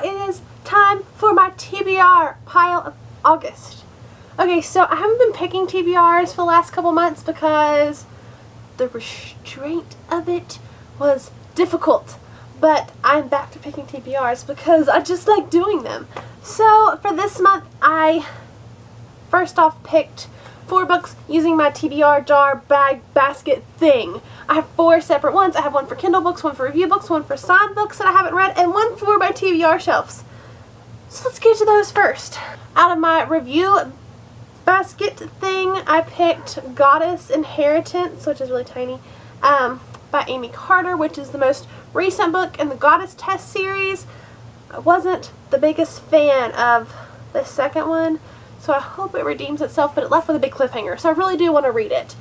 it is time for my TBR pile of August. Okay, so I haven't been picking TBRs for the last couple months because the restraint of it was difficult. But I'm back to picking TBRs because I just like doing them. So for this month, I first off picked 4 books using my TBR jar bag basket thing. I have 4 separate ones. I have one for Kindle books, one for review books, one for signed books that I haven't read, and one for my TBR shelves. So let's get to those first. Out of my review basket thing, I picked Goddess Inheritance, which is really tiny, by Amy Carter, which is the most recent book in the Goddess Test series. I wasn't the biggest fan of the second one, so I hope it redeems itself, but it left with a big cliffhanger, so I really do want to read it.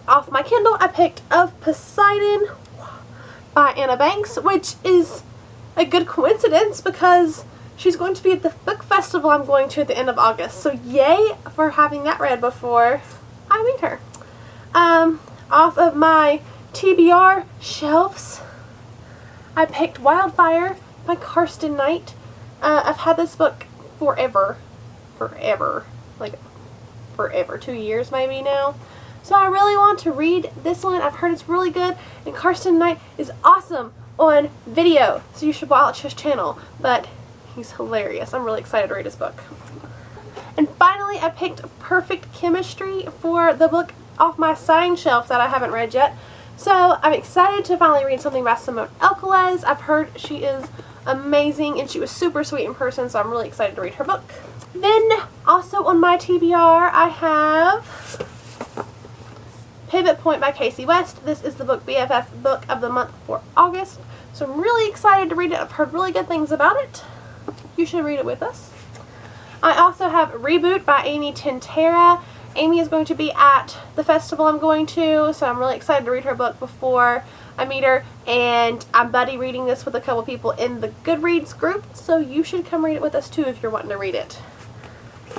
Off my Kindle, I picked Of Poseidon by Anna Banks, which is a good coincidence because she's going to be at the book festival I'm going to at the end of August, so yay for having that read before I meet her. Off of my TBR shelves, I picked Wildfire by Kirsten Knight. I've had this book forever, like forever, 2 years maybe now. So I really want to read this one. I've heard it's really good, and Kirsten Knight is awesome on video, so you should watch his channel, but he's hilarious. I'm really excited to read his book. And finally, I picked Perfect Chemistry for the book off my signed shelf that I haven't read yet. So I'm excited to finally read something by Simone Elkeles. I've heard she is amazing and she was super sweet in person, so I'm really excited to read her book. Then also on my TBR, I have Pivot Point by Casey West. This is the book BFF book of the month for August, so I'm really excited to read it. I've heard really good things about it. You should read it with us. I also have Reboot by Amy Tintera. Amy is going to be at the festival I'm going to, so I'm really excited to read her book before I meet her, and I'm buddy reading this with a couple people in the Goodreads group, so you should come read it with us too if you're wanting to read it.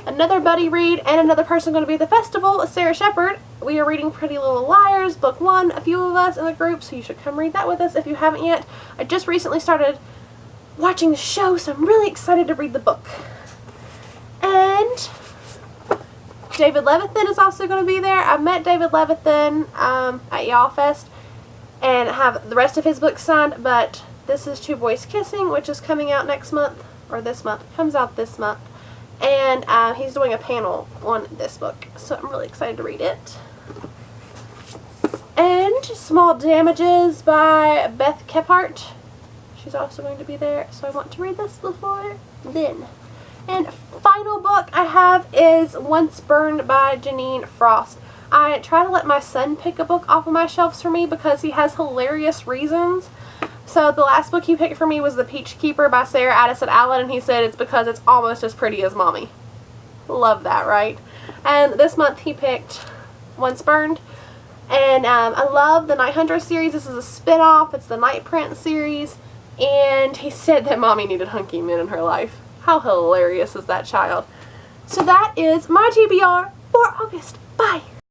Another buddy read and another person going to be at the festival is Sarah Shepard. We are reading Pretty Little Liars, book 1, a few of us in the group, so you should come read that with us if you haven't yet. I just recently started watching the show, so I'm really excited to read the book. And David Levithan is also going to be there. I met David Levithan at Y'all Fest and have the rest of his books signed, but this is Two Boys Kissing, which is coming out next month, or this month. It comes out this month. And he's doing a panel on this book, so I'm really excited to read it. And Small Damages by Beth Kephart. She's also going to be there, so I want to read this before then. And final book I have is Once Burned by Janine Frost. I try to let my son pick a book off of my shelves for me because he has hilarious reasons. So the last book he picked for me was The Peach Keeper by Sarah Addison Allen, and he said it's because it's almost as pretty as Mommy. Love that, right? And this month he picked Once Burned. And I love the Night Hunter series. This is a spin-off. It's the Night Print series. And he said that Mommy needed hunky men in her life. How hilarious is that child? So that is my TBR for August.